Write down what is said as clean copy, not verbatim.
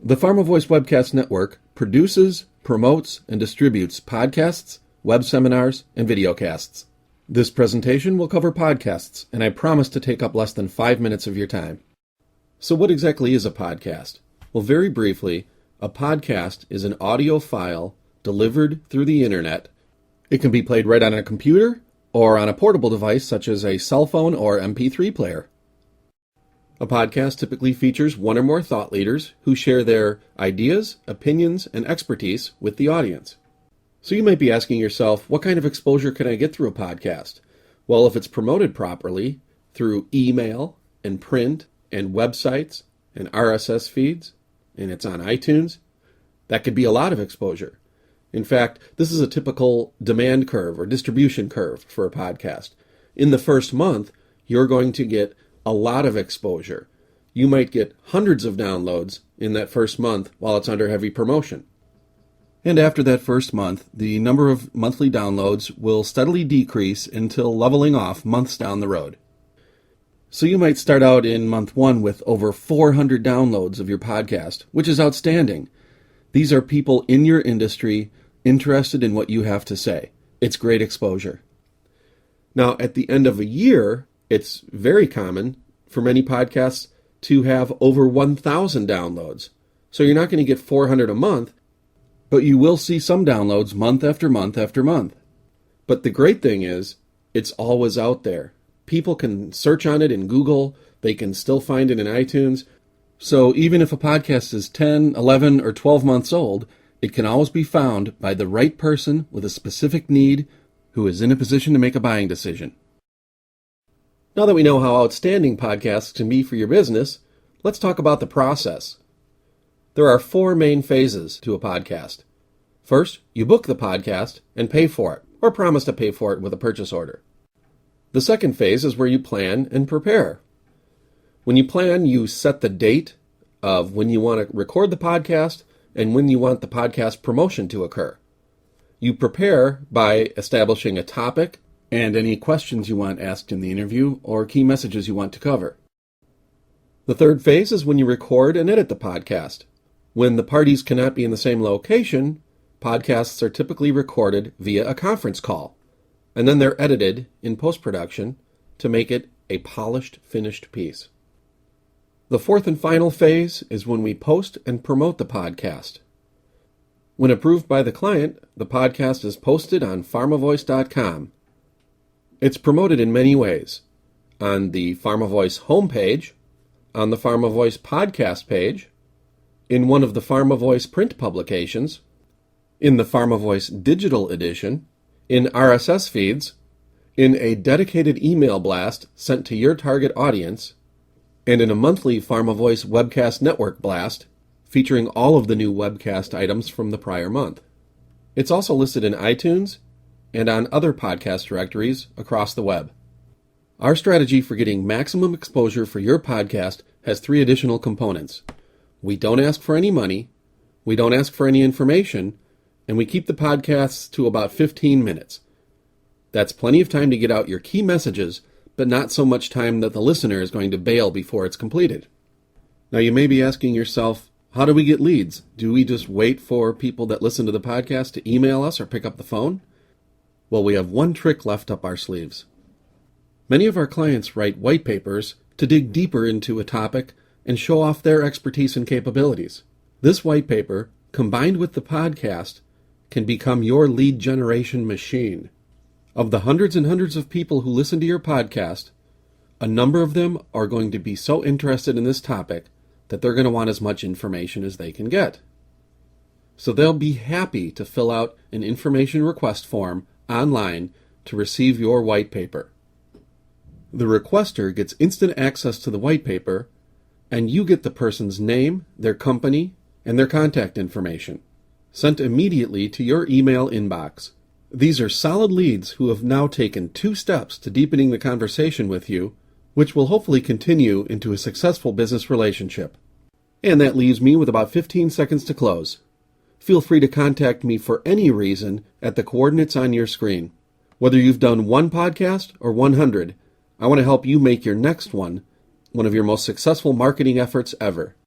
The PharmaVoice Webcast Network produces, promotes, and distributes podcasts, web seminars, and videocasts. This presentation will cover podcasts, and I promise to take up less than 5 minutes of your time. So what exactly is a podcast? Well, very briefly, a podcast is an audio file delivered through the internet. It can be played right on a computer or on a portable device such as a cell phone or MP3 player. A podcast typically features one or more thought leaders who share their ideas, opinions, and expertise with the audience. So you might be asking yourself, what kind of exposure can I get through a podcast? Well, if it's promoted properly through email and print and websites and RSS feeds, and it's on iTunes, that could be a lot of exposure. In fact, this is a typical demand curve or distribution curve for a podcast. In the first month, you're going to get a lot of exposure. You might get hundreds of downloads in that first month while it's under heavy promotion. And after that first month, the number of monthly downloads will steadily decrease until leveling off months down the road. So you might start out in month 1 with over 400 downloads of your podcast, which is outstanding. These are people in your industry interested in what you have to say. It's great exposure. Now, at the end of a year, it's very common for many podcasts to have over 1,000 downloads. So you're not going to get 400 a month, but you will see some downloads month after month after month. But the great thing is, it's always out there. People can search on it in Google. They can still find it in iTunes. So even if a podcast is 10, 11, or 12 months old, it can always be found by the right person with a specific need who is in a position to make a buying decision. Now that we know how outstanding podcasts can be for your business, let's talk about the process. There are 4 main phases to a podcast. First, you book the podcast and pay for it, or promise to pay for it with a purchase order. The second phase is where you plan and prepare. When you plan, you set the date of when you want to record the podcast and when you want the podcast promotion to occur. You prepare by establishing a topic and any questions you want asked in the interview or key messages you want to cover. The third phase is when you record and edit the podcast. When the parties cannot be in the same location, podcasts are typically recorded via a conference call, and then they're edited in post-production to make it a polished, finished piece. The fourth and final phase is when we post and promote the podcast. When approved by the client, the podcast is posted on pharmavoice.com. It's promoted in many ways. On the PharmaVoice homepage, on the PharmaVoice podcast page, in one of the PharmaVoice print publications, in the PharmaVoice digital edition, in RSS feeds, in a dedicated email blast sent to your target audience, and in a monthly PharmaVoice Webcast Network blast featuring all of the new webcast items from the prior month. It's also listed in iTunes and on other podcast directories across the web. Our strategy for getting maximum exposure for your podcast has 3 additional components. We don't ask for any money, we don't ask for any information, and we keep the podcasts to about 15 minutes. That's plenty of time to get out your key messages, but not so much time that the listener is going to bail before it's completed. Now you may be asking yourself, how do we get leads? Do we just wait for people that listen to the podcast to email us or pick up the phone? Well, we have one trick left up our sleeves. Many of our clients write white papers to dig deeper into a topic and show off their expertise and capabilities. This white paper, combined with the podcast, can become your lead generation machine. Of the hundreds and hundreds of people who listen to your podcast, a number of them are going to be so interested in this topic that they're going to want as much information as they can get. So they'll be happy to fill out an information request form online to receive your white paper. The requester gets instant access to the white paper, and you get the person's name, their company, and their contact information, sent immediately to your email inbox. These are solid leads who have now taken 2 steps to deepening the conversation with you, which will hopefully continue into a successful business relationship. And that leaves me with about 15 seconds to close. Feel free to contact me for any reason at the coordinates on your screen. Whether you've done 1 podcast or 100, I want to help you make your next one of your most successful marketing efforts ever.